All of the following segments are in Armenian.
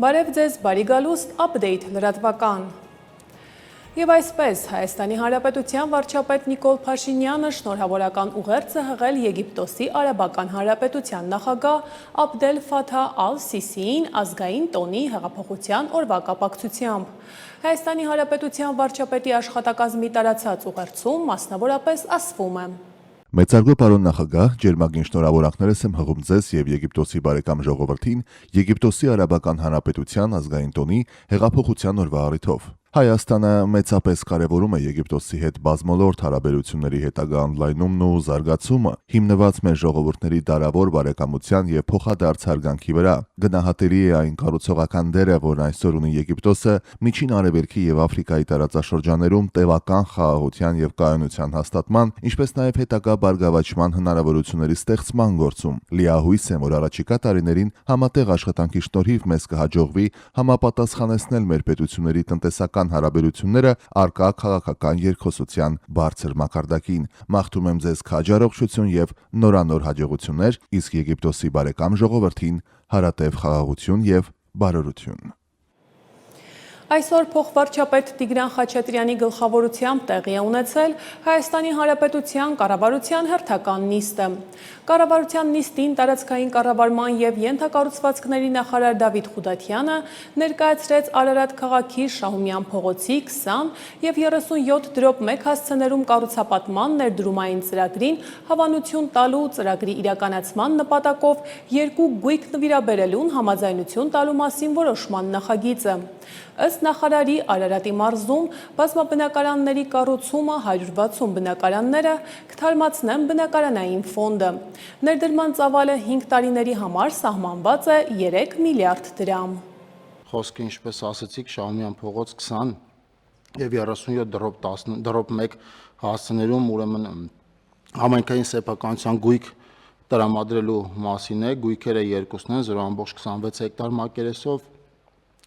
Բարև ձեզ, բարի գալուստ, update լրատվական։ Եվ այսպես, Հայաստանի Հանրապետության վարչապետ Նիկոլ Փաշինյանը շնորհավորական ուղերձ է հղել Եգիպտոսի Արաբական Հանրապետության նախագահ Աբդել Ֆաթահ Ալ-Սիսիին ազգային տոնի հեղափոխության օրվա կապակցությամբ։ Հայաստանի Հանրապետության վարչապետի աշխատակազմի տարածած ուղերձում մասնավորապես ասվում է. Մեծարգո պարոն նախագահ, ջերմագին շնորհավորանքներս եմ հղում ձեզ եւ Եգիպտոսի բարեկամ ժողովրդին Եգիպտոսի Արաբական Հանրապետության ազգային տոնի հեղափոխության օրվա առիթով։ Հայաստանը մեծապես կարևորում է Եգիպտոսի հետ բազմոլորտ հարաբերությունների հետագա ընդլայնումն ու զարգացումը, հիմնված մեր ժողովուրդների դարավոր բարեկամության եւ փոխադարձ հարգանքի վրա։ Գնահատելի է այն կառուցողական դերը, որ այսօր ունի Եգիպտոսը Միջին Արևելքի եւ Աֆրիկայի տարածաշրջաներում տևական խաղաղության եւ կայունության հաստատման, ինչպես նաեւ հետագա բարգավաճման հնարավորությունների ստեղծման գործում։ Լիահույս եմ, որ առաջիկա տարիներին համատեղ աշխատանքի շնորհիվ մեզ կհաջողվի համապատասխանեցնել մեր պետությունների տնտեսական հարաբերությունները առկա քաղաքական երկխոսության բարձր մակարդակին։ Մաղթում եմ ձեզ քաջ առողջություն եւ նորանոր հաջողություններ, իսկ Եգիպտոսի բարեկամ ժողովրդին հարատև խաղաղություն եւ բարօրություն։ Այսօր փոխվարչապետ Տիգրան Խաչատրյանի գլխավորությամբ տեղի է ունեցել Հայաստանի Հանրապետության կառավարության հերթական նիստը։ Կառավարության նիստին տարածքային կառավարման եւ ենթակառուցվածքների նախարար Դավիթ Խուդաթյանը ներկայացրեց Արարատ քաղաքի Շահումյան փողոցի 20 եւ 37/1 հասցեներում կառուցապատման ներդրումային ծրագրին հավանություն տալու ծրագրի իրականացման նպատակով երկու գույք նվիրաբերելուն համաձայնություն տալու մասին որոշման նախագիծը։ Ըստ նախարարի Արարատի մարզում բազմաբնակարանների կառուցումը 160 բնակարանները կթարմացնեն բնակարանային ֆոնդը։ Ներդրման ծավալը 5 տարիների համար սահմանված է 3 միլիարդ դրամ։ Խոսքը ինչպես ասացիք Շահումյան փողոց 20 եւ 37/1 հասցեներում ուրեմն համայնքային սեփականության գույք տրամադրելու մասին է։ Գույքերը երկուսն են 0.26 հեկտար մակերեսով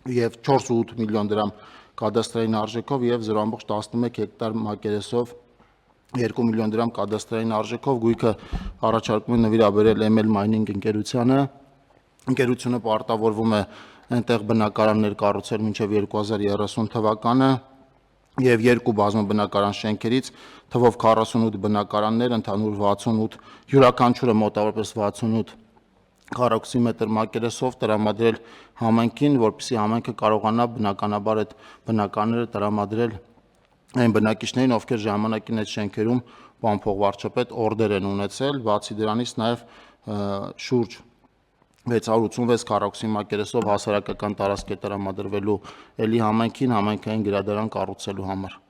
եւ 4.8 միլիոն դրամ կադաստրային արժեքով եւ 0.11 հեկտար մակերեսով 2 միլիոն դրամ կադաստրային արժեքով գույքը առաջարկում է նվիրաբերել ML Mining ընկերությանը։ Ընկերությունը պարտավորվում է այնտեղ բնակարաններ կառուցել մինչև 2030 թվականը եւ երկու բազմաբնակարան շենքերից թվով 48 բնակարաններ, ընդհանուր 68, յուրաքանչյուրը մոտավորապես 68 քառակուսի մետր մակերեսով տրամադրել համայնքին, որպեսզի համայնքը կարողանա բնականաբար այդ բնակարանները տրամադրել այն բնակիչներին, ովքեր ժամանակին այդ շենքերում պարոն փոխվարչապետ օրդեր են ունեցել, բացի դրանից նաև շուրջ 686 քառակուսի մակերեսով հասարակական տարածք է տրամադրվելու էլի համայնքին համայնքային գրադարան կառուցելու համար։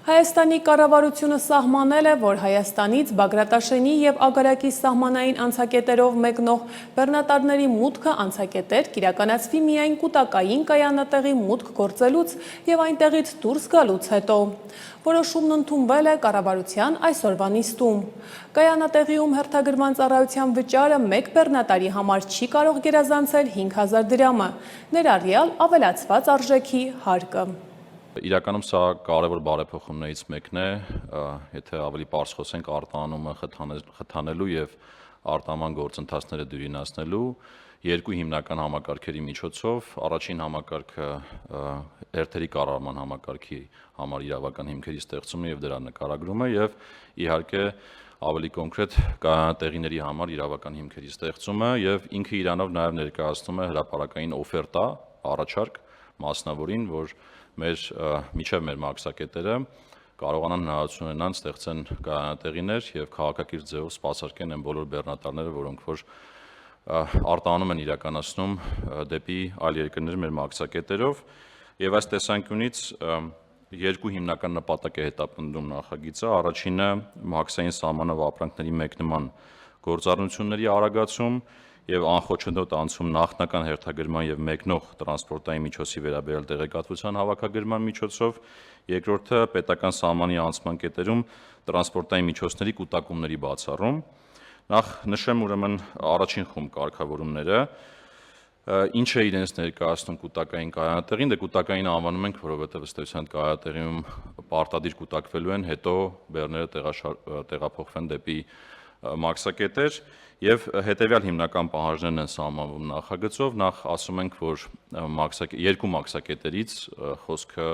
Հայաստանի կառավարությունը սահմանել է, որ Հայաստանից Բագրատաշենի եւ Ագարակի սահմանային անցակետերով մեկնող բեռնատարների մուտքը անցակետեր կիրականացվի միայն կൂട്ടակային կայանատեղի մուտք գործելուց եւ այնտեղից դուրս գալուց հետո։ Որոշումն ընդունվել է կառավարության այսօրվա նիստում։ Կայանատեղիում հերթագրման ծառայության վճարը մեկ բեռնատարի համար չի կարող գերազանցել 5000 դրամը, ներառյալ ավելացված արժեքի հարկը։ Իրականում սա կարևոր բարեփոխումներից մեկն է, եթե ավելի պարզ խոսենք արտահանումը խթանելու եւ արտահանման գործընթացները դյուրինացնելու երկու հիմնական համակարգերի միջոցով առաջին համակարգը հերթերի կառավարման համակարգի համար իրավական հիմքերի ստեղծումն եւ դրա նկարագրումը եւ իհարկե ավելի կոնկրետ կայանատեղիների համար իրավական հիմքերի ստեղծումը եւ ինքը իրանով նաեւ ներկայացնում է հրապարակային օֆերտա առաջարկ մասնավորին, որ միջև մեր մաքսակետերը կարողանան հնարավորություն ունենան ստեղծեն կայանատեղիներ եւ քաղաքակիրթ ձևով սպասարկեն այն բոլոր բեռնատարները, որոնք որ արտահանում են իրականացնում դեպի այլ երկրներ մեր մաքսակետերով եւ այս տեսանկյունից երկու հիմնական նպատակ է հետապնդում նախագիծը։ Առաջինը մաքսային սահմանով ապրանքների մեկնման գործառնությունների արագացում եւ անխոչնդոտ անցում նախնական հերթագրման եւ մեկնող տրանսպորտային միջոցի վերաբերյալ տեղեկատվության հավաքագրման միջոցով, երկրորդը պետական սահմանի անցման կետերում տրանսպորտային միջոցների կուտակումների բացառում։ Նախ նշեմ ուրեմն առաջին խումբ կարգավորումները, ինչ է իրենց ներկայացնում կուտակային կայանատեղին, դե կուտակային անվանում ենք, որովհետեւ ըստ էության կայանատեղիում պարտադիր կուտակվելու են, հետո բեռները տեղափոխվեն դեպի մաքսակետեր Եվ հետևյալ հիմնական պահանջներն են սահմանվում նախագծով, նախ ասում ենք, որ երկու մաքսակետերից խոսքը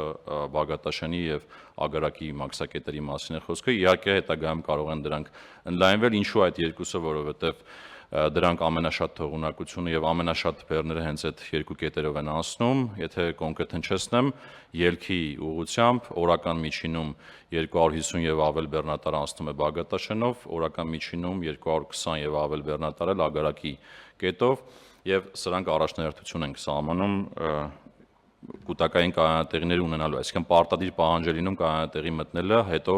Բաղդաշենի եւ Ագարակի մաքսակետերի մասին է խոսքը, իհարկե հետագայում կարող են դրանք ընդլայնվել, ինչու այդ երկուսը, որովհետեւ դրանք ամենաշատ թողունակությունը եւ ամենաշատ բեռները հենց այդ երկու կետերով են անցնում, եթե կոնկրետ հնչեցնեմ, ելքի ուղղությամբ օրական միջինում 250 եւ ավել բեռնատար անցնում է Բաղդաշենով, օրական միջինում 220 եւ ավել բեռնատար էլ Ագարակի կետով եւ սրանք առաջնահերթություն են սահմանում կൂട്ടակային կայանատեղիներ ունենալու, այսինքն պարտադիր պահանջ է լինում կայանատեղի մտնելը, հետո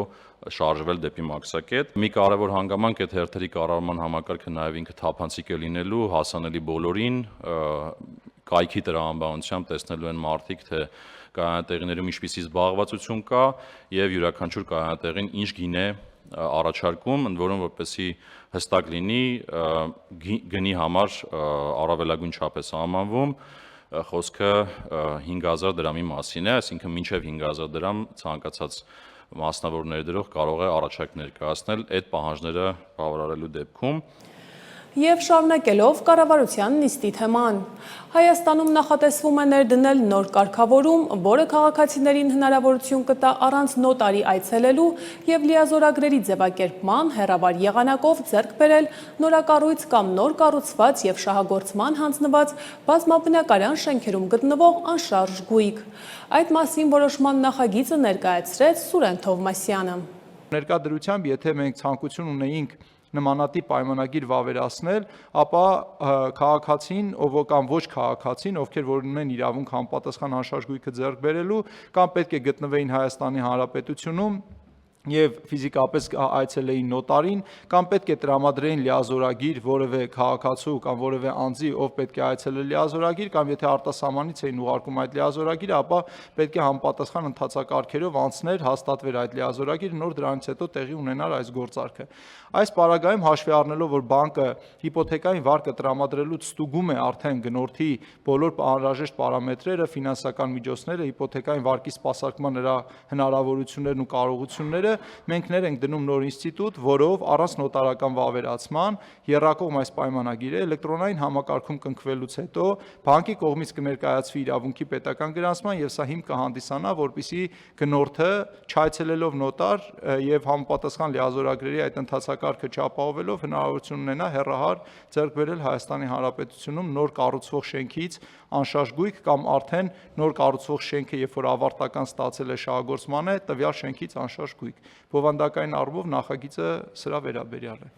շարժվել դեպի մաքսակետ։ Մի կարևոր հանգամանք այդ հերթերի կառավարման համակարգը նաև ինքը թափանցիկ է լինելու, հասանելի բոլորին, կայքի տրամաբանությամբ տեսնելու են մարդիկ, թե կայանատեղիներում ինչպիսի զբաղվածություն կա եւ յուրաքանչյուր կայանատեղին ինչ գին է առաջարկում, ընդ որում որպեսզի հստակ լինի գնի համար առավելագույն չափ է սահմանվում խոսքը 5000 դրամի մասին է, այսինքն մինչև 5000 դրամ ցանկացած մասնավոր ներդրող կարող է առաջարկ ներկայացնել այդ պահանջները բավարարելու դեպքում։ Եվ շարունակելով կառավարության նիստի թեման, Հայաստանում նախատեսվում է ներդնել նոր կարգավորում, որը քաղաքացիներին հնարավորություն կտա առանց նոտարի այցելելու եւ լիազորագրերի ձևակերպման հեռավար եղանակով ձեռք բերել նորակառույց կամ նոր կառուցված եւ շահագործման հանձնված բազմաբնակարան շենքերում գտնվող անշարժ գույք։ Այդ մասին որոշման նախագիծը ներկայացրեց Սուրեն Թովմասյանը։ Ներկայդրությամբ, եթե մենք ցանկություն ունեինք նմանատիպ պայմանագիր վավերացնել, ապա քաղաքացին, կամ ոչ քաղաքացին, ովքեր որ ունեն իրավունք համապատասխան անշարժ գույքը ձեռք բերելու, կամ պետք է գտնվեին Հայաստանի Հանրապետությունում եւ ֆիզիկապես այցելեին նոտարին, կամ պետք է տրամադրեին լիազորագիր որևէ քաղաքացու կամ որևէ անձի, ով պետք է այցելել լիազորագիր, կամ եթե արտասահմանից էին ուղարկում այդ լիազորագիրը, ապա պետք է համապատասխան ընթացակարգերով անցներ, հաստատվեր այդ լիազորագիրը, նոր դրանից հետո տեղի ունենար այս գործարքը։ Այս պարագայում հաշվի առնելով, որ բանկը հիպոթեկային վարկը տրամադրելուց ստուգում է արդեն գնորդի բոլոր անհրաժեշտ պարամետրերը, ֆինանսական միջոցները, հիպոթեկային վարկի սպասարկման նրա հնարավորություններն ու կարողությունները, մենք ներ ենք դնում նոր ինստիտուտ, որով առանց նոտարական վավերացման եռակողմ այս պայմանագիրը էլեկտրոնային համակարգում կնքվելուց հետո բանկի կողմից կներկայացվի իրավունքի պետական գրանցման եւ սա հիմք կհանդիսանա, որպեսզի գնորդը չայցելելով նոտար եւ համապատասխան լիազորագրերի այդ ընթացակարգը չապահովելով հնարավորություն ունենա հեռահար ձեռք բերել Հայաստանի Հանրապետությունում նոր կառուցվող շենքից անշարժ գույք կամ արդեն նոր կառուցվող շենքը, երբ որ ավարտական ստացել է շահագործման է, տվյալ շենքից անշարժ գույք։ Բովանդակային առումով նախագիծը սրա վերաբերյալ է։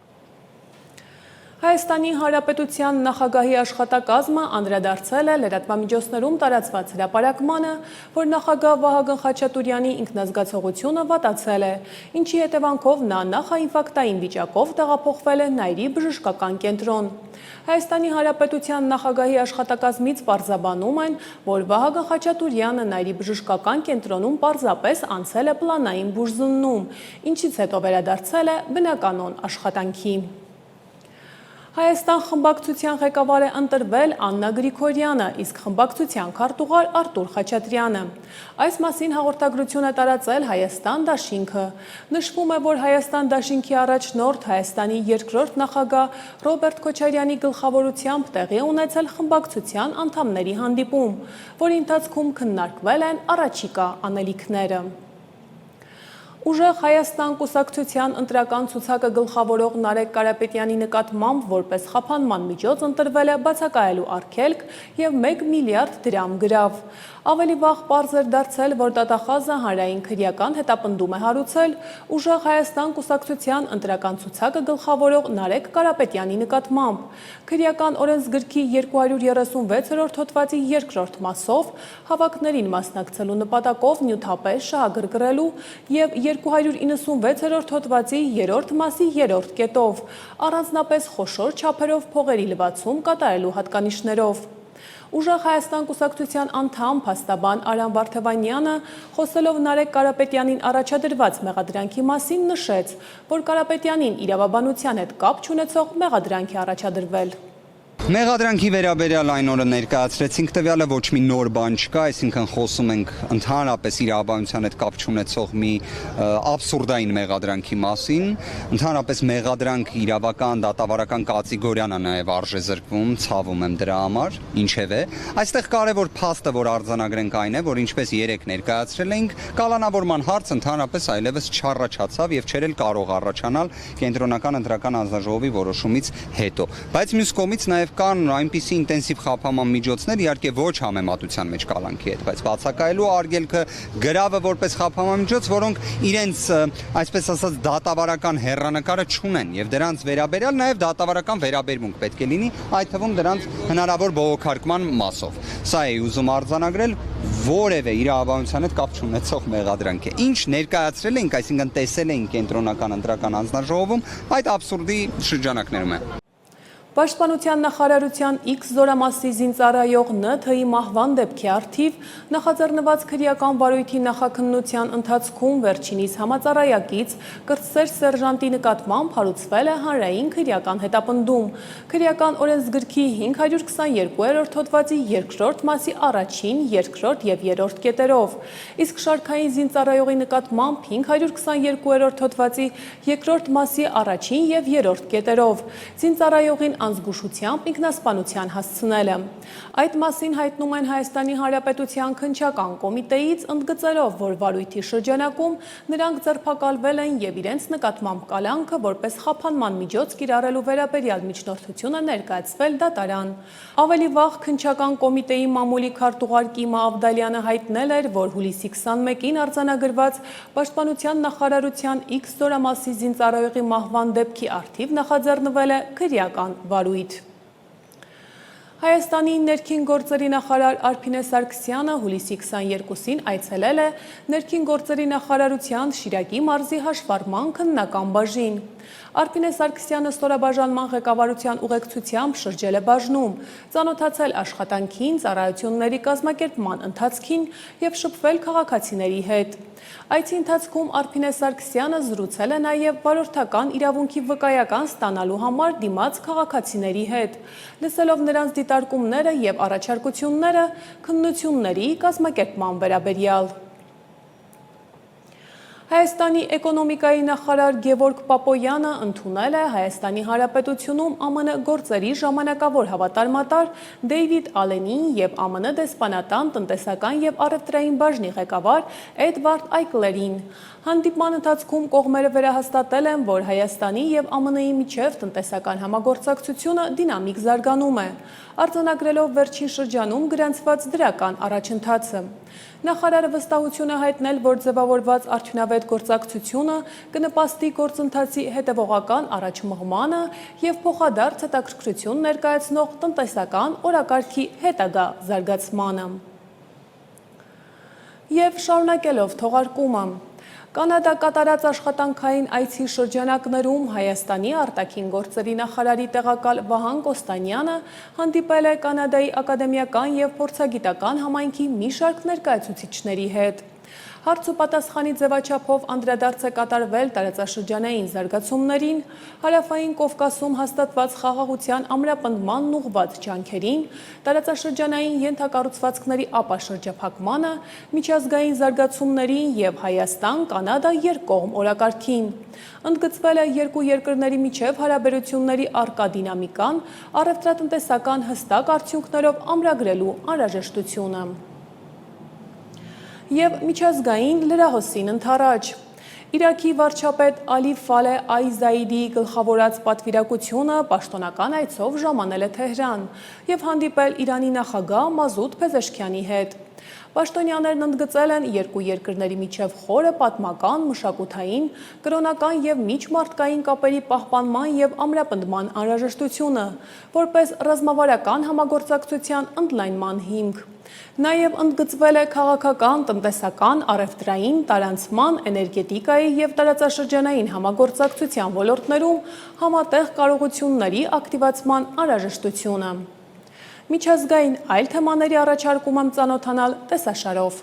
Հայաստանի Հանրապետության նախագահի աշխատակազմը անդրադարձել է լրատվամիջոցներում տարածված հրապարակմանը, որ նախագահ Վահագն Խաչատուրյանի ինքնազգացողությունը վատացել է, ինչի հետևանքով նա նախաինֆարկտային վիճակով տեղափոխվել է Նայիրի բժշկական կենտրոն։ Հայաստանի Հանրապետության նախագահի աշխատակազմից պարզաբանում են, որ Վահագն Խաչատուրյանը Նայիրի բժշկական կենտրոնում պարզապես անցել է պլանային բուժզննում, ինչից հետո վերադարձել է բնականոն աշխատանքի։ Հայաստան խմբակցության ղեկավար է ընտրվել Աննա Գրիգորյանը, իսկ խմբակցության քարտուղար Արտուր Խաչատրյանը։ Այս մասին հաղորդագրություն է տարածել Հայաստան դաշինքը։ Նշվում է, որ Հայաստան դաշինքի առաջնորդ Հայաստանի երկրորդ նախագահ Ռոբերտ Քոչարյանի գլխավորությամբ տեղի է ունեցել խմբակցության անդամների հանդիպում, որի ընթացքում քննարկվել են առաջիկա անելիքները։ Ուժեղ Հայաստան կուսակցության ընտրական ցուցակը գլխավորող Նարեկ Կարապետյանի նկատմամբ որպես խափանման միջոց ընտրվել է բացակայելու արգելք եւ 1 միլիարդ դրամ գրավ։ Ավելի վաղ պարզ էր դարձել, որ դատախազը հանրային քրեական հետապնդում է հարուցել Ուժեղ Հայաստան կուսակցության ընտրական ցուցակը գլխավորող Նարեկ Կարապետյանի նկատմամբ։ Քրեական օրենսգրքի 236-րդ հոդվածի երկրորդ մասով հավաքներին մասնակցելու նպատակով նյութապես շահագրգռելու եւ 296-րդ հոդվածի 3-րդ մասի 3-րդ կետով, առանձնապես խոշոր չափերով փողերի լվացում կատարելու հատկանիշներով։ Ուժեղ Հայաստան կուսակցության անդամ փաստաբան Արամ Վարդևանյանը, խոսելով Նարեկ Կարապետյանին առաջադրված մեղադրանքի մասին, նշեց, որ Կարապետյանին իրավաբանության հետ կապ չունեցող մեղադրանք է առաջադրվել։ Մեղադրանքի վերաբերյալ այն օրը ներկայացրեցինք տվյալը, ոչ մի նոր բան չկա, այսինքն խոսում ենք ընդհանրապես իրավաբանության հետ կապ չունեցող մի աբսուրդային մեղադրանքի մասին, ընդհանրապես մեղադրանք իրավական, դատավարական կատեգորիան է նաև արժեզրկվում, ցավում եմ դրա համար, ինչևէ, այստեղ կարևոր փաստը, որ արձանագրենք այն է, որ ինչպես երեք ներկայացրել էինք, կալանավորման հարց ընդհանրապես այլևս չառաջացավ եւ չէր էլ կարող առաջանալ կենտրոնական ընտրական հանձնաժողովի որոշումից հետո, բայց մյուս կողմից նաև կան այնպիսի ինտենսիվ խափանման միջոցներ, իհարկե ոչ համեմատության մեջ կալանքի հետ, բայց բացակայելու արգելքը, գրավը որպես խափանման միջոց, որոնք իրենց, այսպես ասած, դատավարական հեռանկարը չունեն եւ դրանց վերաբերյալ նաեւ դատավարական վերաբերմունք պետք է լինի, այդ թվում դրանց հնարավոր բողոքարկման մասով։ Սա է ուզում արձանագրել որևէ իրավաբանության հետ կապ չունեցող մեղադրանք է։ Ինչ ներկայացրել ենք, այսինքն տեսել ենք կենտրոնական ընտրական հանձնաժողովում, այդ աբսուրդի շրջանակներում է։ Պաշտպանության նախարարության X զորամասի զինծառայող ՆԹ-ի մահվան դեպքի առթիվ նախաձեռնված քրեական վարույթի նախաքննության ընթացքում վերջինիս համածառայակից կրտսեր սերժանտի նկատմամբ հարուցվել է հանրային քրեական հետապնդում։ Քրեական օրենսգրքի 522-րդ հոդվածի 2-րդ մասի 1, 2 և 3 կետերով, իսկ շարքային զինծառայողի նկատմամբ 522-րդ հոդվածի 2-րդ մասի 1 և 3 կետերով, զինծառայողին անզգուշությամբ ինքնասպանության հասցնելը։ Այդ մասին հայտնում են Հայաստանի Հանրապետության քննչական կոմիտեից, ընդգծելով, որ վարույթի շրջանակում նրանք ձերբակալվել են եւ իրենց նկատմամբ կալանքը որպես խափանման միջոց կիրառելու վերաբերյալ միջնորդությունը ներկայացվել դատարան։ Ավելի վաղ քննչական կոմիտեի մամուլի քարտուղար Կիմա Ավդալյանը հայտնել էր, որ հուլիսի 21-ին արձանագրված Պաշտպանության նախարարության X զորամասի զինծառայողի մահվան դեպքի առթիվ նախաձեռնվել է քրեական վարույթ։ Հայաստանի ներքին գործերի նախարար Արփինե Սարգսյանը հուլիսի 22-ին այցելել է ներքին գործերի նախարարության Շիրակի մարզի հաշվառման քննական բաժին։ Արփինե Սարգսյանը ստորաբաժանման ղեկավարության ուղեկցությամբ շրջել է բաժնում, ծանոթացել աշխատանքին, ծառայությունների կազմակերպման ընթացքին և շփվել քաղաքացիների հետ։ Այցի ընթացքում Արփինե Սարգսյանը զրուցել է նաև վարորդական իրավունքի վկայական ստանալու համար դիմաց քաղաքացիների հետ, լսելով նրանց դիտարկումները և առաջարկությունները քննությունների կազմակերպման վերաբերյալ։ Հայաստանի էկոնոմիկայի նախարար Գևորգ Պապոյանը ընդունել է Հայաստանի Հանրապետությունում ԱՄՆ գործերի ժամանակավոր հավատարմատար Դեյվիդ Ալենին և ԱՄՆ դեսպանատան տնտեսական և առևտրային բաժնի ղեկավար Էդվարդ Այկլերին։ Հանդիպման ընթացքում կողմերը վերահաստատել են, որ Հայաստանի և ԱՄՆ-ի միջև տնտեսական համագործակցությունը դինամիկ զարգանում է, արձանագրելով վերջին շրջանում գրանցված դրական առաջընթացը։ Նախարարը վստահություն է հայտնել, որ ձևավորված արդյունավետ գործակցությունը կնպաստի գործընթացի հետևողական առաջմղմանը և փոխադարձ հետաքրքրություն ներկայացնող տնտեսական օրակարգի հետագա զարգացմանը։ Եվ շարունակելով թողարկումը, Կանադա կատարած աշխատանքային այցի շրջանակներում Հայաստանի արտաքին գործերի նախարարի տեղակալ Վահան Կոստանյանը հանդիպել է Կանադայի ակադեմիական և փորձագիտական համայնքի մի շարք ներկայացուցիչների հետ։ Հարց ու պատասխանի ձևաչափով անդրադարձ է կատարվել տարածաշրջանային զարգացումներին, Հարավային Կովկասում հաստատված խաղաղության ամրապնդմանն ուղղված ջանքերին, տարածաշրջանային ենթակառուցվածքների ապաշրջափակմանը, միջազգային զարգացումներին և Հայաստան-Կանադա երկկողմ օրակարգին։ Ընդգծվել է երկու երկրների միջև հարաբերությունների առկա դինամիկան, առևտրատնտեսական հստակ արդյունքներով ամրագրելու անհրաժեշտությունը։ Եվ միջազգային լրահոսին ընդառաջ։ Իրաքի վարչապետ Ալի Ֆալե Այ-Զայիդիի գլխավորած պատվիրակությունը պաշտոնական այցով ժամանել է Թեհրան և հանդիպել Իրանի նախագահ Մազուդ Փեզեշքյանի հետ։ Պաշտոնյաներն ընդգծել են երկու երկրների միջև խորը պատմական, մշակութային, կրոնական և միջմարտկային կապերի պահպանման և ամրապնդման անհրաժեշտությունը, որպես ռազմավարական համագործակցության ընդլայնման հիմք։ Նաև ընդգծվել է քաղաքական, տնտեսական, առևտրային, տարանցման, էներգետիկայի և տարածաշրջանային համագործակցության ոլորտներում համատեղ կարողությունների ակտիվացման անհրաժեշտությունը։ Միջազգային այլ թեմաների առաջարկում եմ ծանոթանալ տեսաշարով։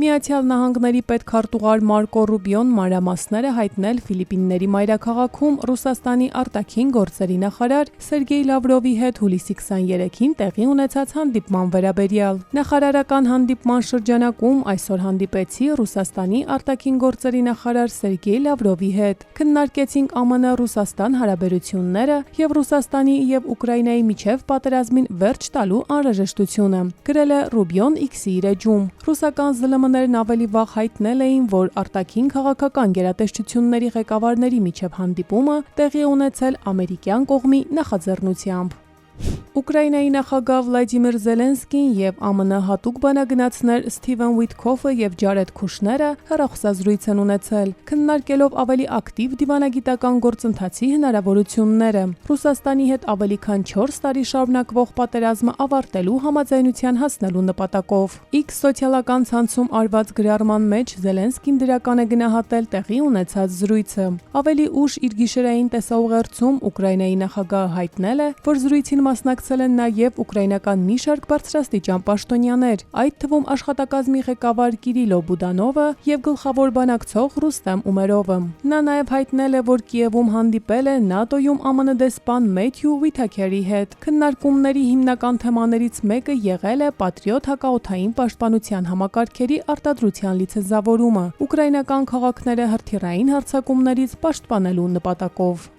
Միացյալ Նահանգների պետքարտուղար Մարկո Ռուբիոն մանրամասները հայտնել Ֆիլիպինների մայրաքաղաքում Ռուսաստանի արտաքին գործերի նախարար Սերգեյ Լավրովի հետ հուլիսի 23-ին տեղի ունեցած հանդիպման վերաբերյալ։ Նախարարական հանդիպման շրջանակում այսօր հանդիպեցի Ռուսաստանի արտաքին գործերի նախարար Սերգեյ Լավրովի հետ։ Քննարկեցինք ԱՄՆ-Ռուսաստան հարաբերությունները եւ Ռուսաստանի եւ Ուկրաինայի միջև պատերազմին վերջ տալու անհրաժեշտությունը, գրել է Ռուբիոն X-ի իր էջում։ Ռուսական ԶԼՄ-ներն ավելի վաղ հայտնել էին, որ արտաքին քաղաքական գերատեսչությունների ղեկավարների միջև հանդիպումը տեղի ունեցել ամերիկյան կողմի նախաձեռնությամբ։ Ուկրաինայի նախագահ Վլադիմիր Զելենսկին եւ ԱՄՆ հատուկ բանագնացներ Սթիվեն Ուիթքոֆը եւ Ջարեդ Քուշները հեռախոսազրույց են ունեցել, քննարկելով ավելի ակտիվ դիվանագիտական գործընթացի հնարավորությունները, Ռուսաստանի հետ ավելի քան 4 տարի շարունակվող պատերազմը ավարտելու համաձայնության հասնելու նպատակով։ X սոցիալական ցանցում արված գրառման մեջ Զելենսկին դրական է գնահատել տեղի ունեցած զրույցը։ Ավելի ուշ իր գիշերային տեսաուղերձում Ուկրաինայի նախագահը հայտնել է, որ զրույցին մասնակցել են նաև ուկրաինական մի շարք բարձրաստիճան պաշտոնյաներ, այդ թվում աշխատակազմի ղեկավար Կիրիլո Բուդանովը եւ գլխավոր բանակցող Ռուստեմ Ումերովը։ Նա նաև հայտնել է, որ Կիևում հանդիպել է ՆԱՏՕ-ում ԱՄՆ դեսպան Մեթյու Ուիթաքերի հետ։ Քննարկումների հիմնական թեմաներից մեկը եղել է Պատրիոտ հակաօդային պաշտպանության համակարգերի արտադրության լիցենզավորումը, ուկրաինական քաղաքները հրթիռային հարձակումներից պաշտպանելու նպատակով։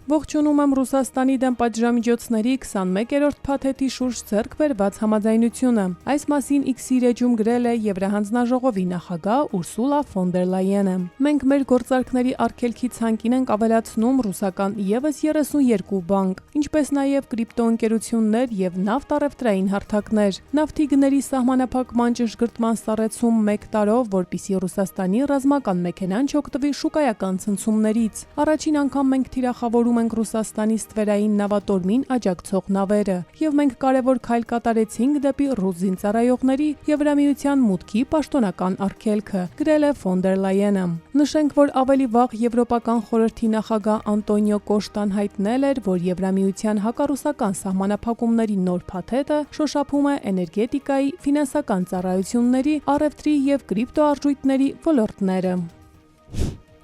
Ողջունում եմ Ռուսաստանի դեմ պատժամիջոցների 21-րդ փաթեթի շուրջ ձեռք բերված համաձայնությունը։ Այս մասին X-ի էջում գրել է Եվրահանձնաժողովի նախագահ Ուրսուլա ֆոն դեր Լայենը։ Մենք մեր գործարքների արգելքի ցանկին ենք ավելացնում ռուսական եւս 32 բանկ, ինչպես նաև կրիպտոընկերություններ եւ նավթ-առևտրային հարթակներ։ Նավթի գների սահմանափակման ճշգրտման սառեցում 1 տարով, որպիսի Ռուսաստանի ռազմական մեքենան չօգտվի շուկայական ցնցումներից։ Առաջին անգամ մենք թիրախավորում ենք Ռուսաստանի ստվերային նավատորմին աջակցող նավերը, եւ մենք կարևոր քայլ կատարեցինք դեպի ռուս զինծառայողների Եվրամիության մուտքի պաշտոնական արգելքը, գրել է ֆոն դեր Լայենը։ Նշենք, որ ավելի վաղ Եվրոպական խորհրդի նախագահ Անտոնիո Կոշտան հայտնել էր, որ Եվրամիության հակառուսական սահմանափակումների նոր փաթեթը շոշափում է էներգետիկայի, ֆինանսական ծառայությունների, առևտրի եւ կրիպտոարժույթների ոլորտները։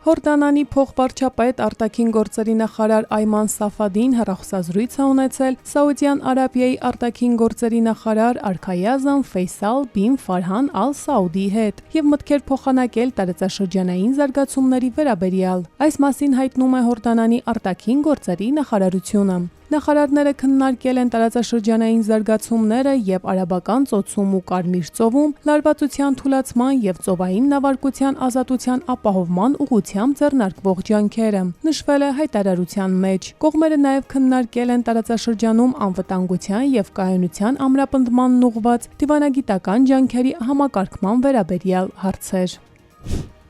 Հորդանանի փոխվարչապետ արտաքին գործերի նախարար Այման Սաֆադին հեռախոսազրույց է ունեցել Սաուդյան Արաբիայի արտաքին գործերի նախարար Արքայազան Ֆեյսալ բին Ֆարհան Ալ-Սաուդի հետ եւ մտքեր փոխանակել տարածաշրջանային զարգացումների վերաբերյալ։ Այս մասին հայտնում է Հորդանանի արտաքին գործերի նախարարությունը։ Նախարարները քննարկել են տարածաշրջանային զարգացումները եւ Արաբական ծոցում ու Կարմիր ծովում լարվածության թուլացման եւ ծովային նավարկության ազատության ապահովման ուղղությամբ ձեռնարկվող ջանքերը, նշվել է հայտարարության մեջ։ Կողմերը նաեւ քննարկել են տարածաշրջանում անվտանգության եւ կայունության ամրապնդմանն ուղղված դիվանագիտական ջանքերի համակարգման վերաբերյալ հարցեր։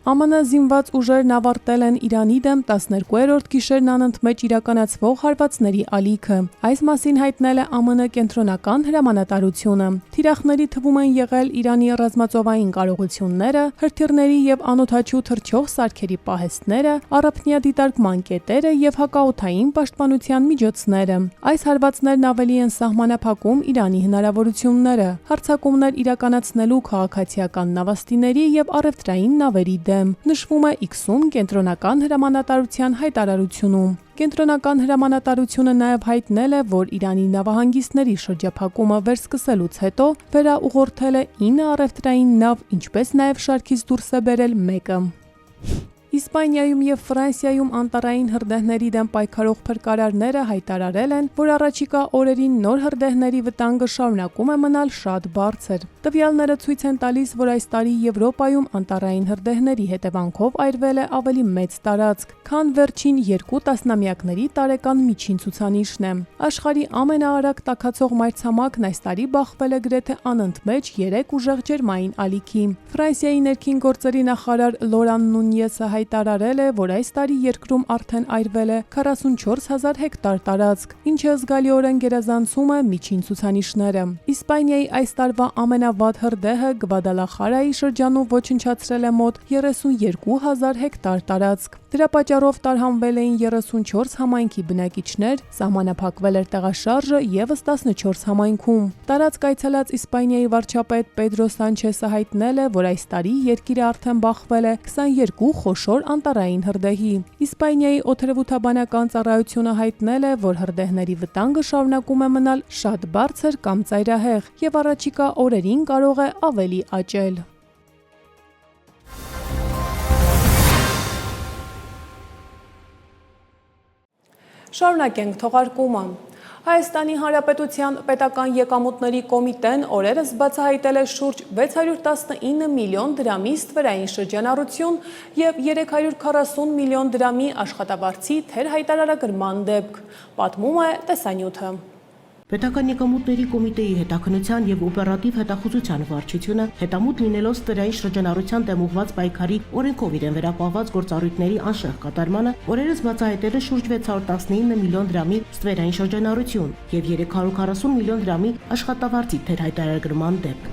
ԱՄՆ զինված ուժերն ավարտել են Իրանի դեմ 12-րդ գիշերն անընդմեջ իրականացվող հարվածների ալիքը։ Այս մասին հայտնել է ԱՄՆ կենտրոնական հրամանատարությունը։ Թիրախների թվում են եղել Իրանի ռազմածովային կարողությունները, հրթիռների եւ անօդաչու թռչող սարքերի պահեստները, առափնյա դիտարկման կետերը եւ հակաօդային պաշտպանության միջոցները։ Այս հարվածներն ավելի են սահմանափակում Իրանի հնարավորությունները, հարձակումներ իրականացնելու քաղաքացիական նավաստիների եւ առևտրային նավերի նշվում է X-ում կենտրոնական հրամանատարության հայտարարությունում։ Կենտրոնական հրամանատարությունը նաև հայտնել է, որ Իրանի նավահանգիստների շրջափակումը վերսկսելուց հետո վերաուղղորդել է 9 առևտրային նավ, ինչպես նաև շարքից դուրս է բերել 1-ը։ Իսպանիայում եւ Ֆրանսիայում անտառային հրդեհների դեմ պայքարող փրկարարները հայտարարել են, որ առաջիկա օրերին նոր հրդեհների վտանգը շարունակում է մնալ շատ բարձր։ Տվյալները ցույց են տալիս, որ այս տարի Եվրոպայում անտառային հրդեհների հետևանքով այրվել է ավելի մեծ տարածք, քան վերջին 2 տասնամյակների տարեկան միջին ցուցանիշն է։ Աշխարհի ամենաարագ տաքացող մայրցամաքն այս տարի բախվել է գրեթե անընդմեջ 3 ուժեղ ջերմային ալիքի։ Ֆրանսիայի ներքին գործերի նախարար Լորան Նունյեսը հայտարարել է, որ այս տարի երկրում արդեն այրվել է 44,000 հեկտար տարածք, ինչը զգալիորեն գերազանցում է միջին ցուցանիշները։ Իսպանիայի այս տարվա ամենավատ հրդեհը Գվադալախարայի շրջանում ոչնչացրել է մոտ 32,000 հեկտար տարածք։ Դրա պատճառով տարհանվել էին 34 համայնքի բնակիչներ, սահմանափակվել էր տեղաշարժը ևս 14 համայնքում։ Տարածք այցելած Իսպանիայի վարչապետ Պեդրո Սանչեսը հայտնել է, որ այս տարի երկիրը արդեն բախվել է 22 խոշոր անտառային հրդեհի։ Իսպանիայի օդերևութաբանական ծառայությունը հայտնել է, որ հրդեհների վտանգը շարունակում է մնալ շատ բարձր կամ ծայրահեղ եւ առաջիկա օրերին կարող է ավելի աճել։ Շարունակենք թողարկումը։ Հայաստանի Հանրապետության պետական եկամուտների կոմիտեն օրերս բացահայտել է շուրջ 619 միլիոն դրամի ստվերային շրջանառություն և 340 միլիոն դրամի աշխատավարձի թերհայտարարագրման դեպք, պատմում է տեսանյութը։ Պետական եկամուտների կոմիտեի հետաքննության և օպերատիվ հետախուզության վարչությունը հետամուտ լինելով ստվերային շրջանառության դեմ ուղղված պայքարի օրենքով իրեն վերապահված գործառույթների անշեղ կատարմանը օրերս բացահայտել է շուրջ 619 միլիոն դրամի ստվերային շրջանառություն և 340 միլիոն դրամի աշխատավարձի թերհայտարարագրման դեպք։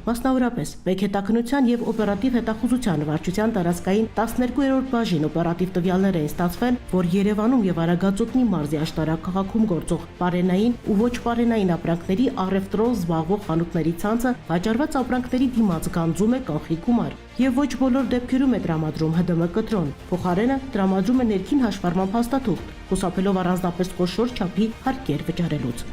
Մասնավորապես, մեկ հետաքննության և օպերատիվ հետախուզության վարչության տարածքային 12-րդ բաժին օպերատիվ տվյալներ էին ստացվել, որ Երևանում և Արագածոտնի մարզի Աշտարակ քաղաքում գործող պարենային ու ոչ պարենային ապրանքների առևտրով զբաղվող խանութների ցանցը վաճառված ապրանքների դիմաց գանձում է կանխիկ գումար և ոչ բոլոր դեպքերում է տրամադրում ՀԴՄ կտրոն, փոխարենը տրամադրում է ներքին հաշվառման փաստաթուղթ, խուսափելով առանձնապես խոշոր չափի հարկեր վճարելուց։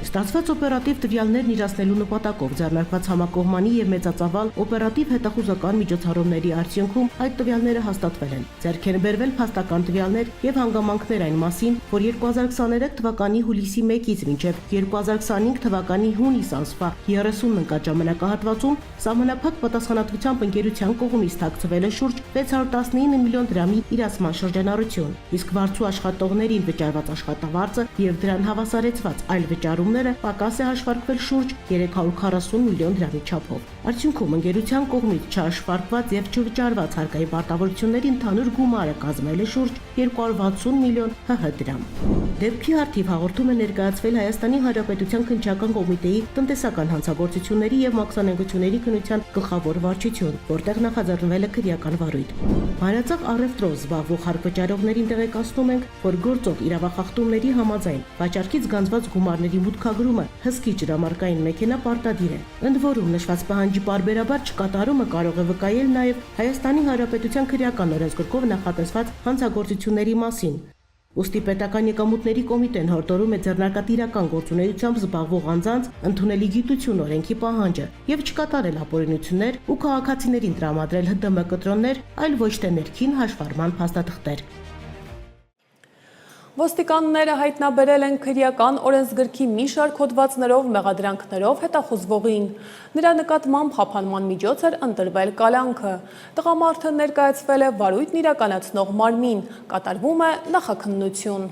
Ստացված օպերատիվ տվյալներն իրացնելու նպատակով ձեռնարկված համակողմանի և մեծածավալ օպերատիվ հետախուզական միջոցառումների արդյունքում այդ տվյալները հաստատվել են։ Ձեռք են բերվել փաստական տվյալներ և հանգամանքներ այն մասին, որ 2023 թվականի հուլիսի 1-ից մինչև 2025 թվականի հունիս ամսվա 30 ընկած ժամանակահատվածում սահմանափակ պատասխանատվությամբ ընկերության կողմից թաքցվել է շուրջ 619 միլիոն դրամի իրացման շրջանառություն, իսկ վարձու աշխատողներին վճարված աշխատավարձը և դրան հավասարեցված այլ վճարումները պակաս է հաշվարկվել շուրջ 340 միլիոն դրամի չափով։ Արդյունքում ընկերության կողմից չհաշվարկված և չվճարված հարկային պարտավորությունների ընդհանուր գումարը կազմել է շուրջ 260 միլիոն ՀՀ դրամ։ Դեպքի հարթիվ հաղորդում է ներկայացվել Հայաստանի Հանրապետության քննչական կոմիտեի տնտեսական հանցագործությունների և մաքսանենգությունների քննության գլխավոր վարչություն, որտեղ նախաձեռնվել է քրեական վարույթ։ Հանրածախ առևտրով զբաղվող հարկվճարողներին տեղեկացնում ենք, որ գործող իրավախախտումների համաձայն վաճառքից գանձված գումարների մուտքագրումը հսկի ջրամարկային մեքենա պարտադիր է։ Ընդ որում նշված պահանջի պարբերաբար չկատարումը կարող է վկայել նաև Հայաստանի Հանրապետության քրեական օրենսգրքով նախատեսված հանցագործությունների մասին։ Ուստի պետական եկամուտների կոմիտեն հորդորում է ձեռնարկատիրական գործունեությամբ զբաղվող անձանց ընդունելի գիտություն օրենքի պահանջը և չկատարել ապօրինություններ ու քաղաքացիներին տրամադրել ՀԴՄ կտրոններ, այլ ոչ թե ներքին հաշվառման փաստաթղթեր։ Ոստիկանները հայտնաբերել են քրեական օրենսգրքի մի շարք հոդվածներով մեղադրանքներով հետախուզվողին։ Նրա նկատմամբ խափանման միջոց էր ընտրվել կալանքը։ Տղամարդը ներկայացվել է վարույթն իրականացնող մարմին, կատարվում է նախաքննություն։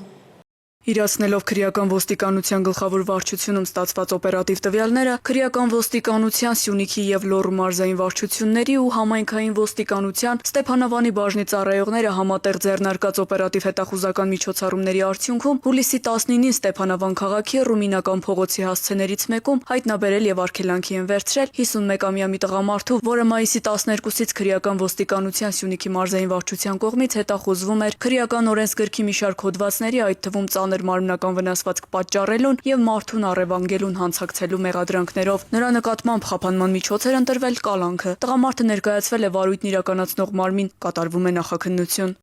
Իրացնելով քրեական ոստիկանության գլխավոր վարչությունում ստացված օպերատիվ տվյալները, քրեական ոստիկանության Սյունիքի և Լոռու մարզային վարչությունների ու համայնքային ոստիկանության Ստեփանավանի բաժնի ծառայողները համատեղ ձեռնարկած օպերատիվ հետախուզական միջոցառումների արդյունքում հուլիսի 19-ին Ստեփանավան քաղաքի Ռումինական փողոցի հասցեներից մեկում հայտնաբերել և արգելանքի են վերցրել 51-ամյա մի տղամարդու, որը մայիսի 12-ից քրեական ոստիկանության Սյունիքի մարզային վարչության կողմից հետախուզվում էր քրեական օրենսգրքի մի շարք հոդվածների, այդ թվում մարմնական վնասվածք պատճառելուն և մարդուն առևանգելուն հանցակցելու մեղադրանքներով։ Նրա նկատմամբ խափանման միջոց էր ընտրվել կալանքը։ Տղամարդը ներկայացվել է վարույթն իրականացնող մարմին, կատարվում է նախաքննություն։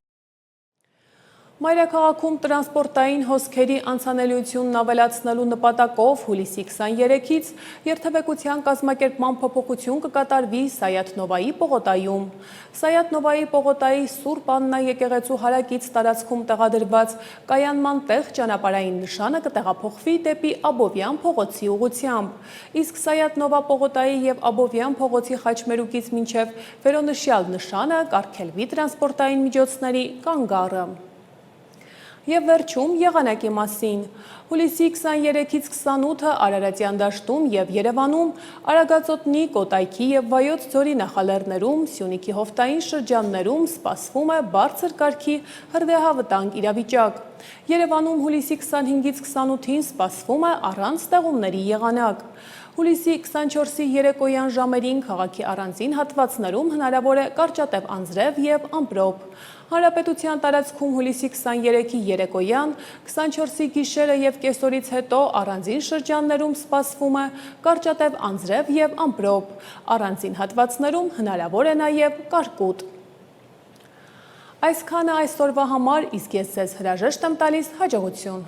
Մայրաքաղաքում տրանսպորտային հոսքերի անցանելիությունն ավելացնելու նպատակով հուլիսի 23-ից երթևեկության կազմակերպման փոփոխություն կկատարվի Սայաթ Նովայի պողոտայում։ Սայաթ Նովայի պողոտայի Սուրբ Աննա եկեղեցու հարակից տարածքում տեղադրված կայանման տեղ ճանապարհային նշանը կտեղափոխվի դեպի Աբովյան փողոցի ուղղությամբ։ Իսկ Սայաթ Նովա պողոտայի և Աբովյան փողոցի խաչմերուկից մինչև վերոնշյալ նշանը կարգելվի տրանսպորտային միջոցների կանգառը։ Եվ վերջում եղանակի մասին։ Հուլիսի 23-ից 28-ը Արարատյան դաշտում և Երևանում, Արագածոտնի, Կոտայքի և Վայոց ձորի նախալեռներում, Սյունիքի հովտային շրջաններում սպասվում է բարձր կարգի հրդեհավտանգ իրավիճակ։ Երևանում հուլիսի 25-ից 28-ին սպասվում է առանց ստեղումների եղանակ։ Հուլիսի 24-ի երեկոյան ժամերին քաղաքի առանձին հատվածներում հնարավոր է կարճատև անձրև և ամպրոպ։ Հանրապետության տարածքում հուլիսի 23-ի երեկոյան, 24-ի գիշերը և կեսօրից հետո առանձին շրջաններում սպասվում է կարճատև անձրև և ամպրոպ։ Առանձին հատվածներում հնարավոր է նաև կարկուտ։ Այսքանը այսօրվա համար, իսկ ես ձեզ հրաժեշտ եմ տալիս հաջողություն։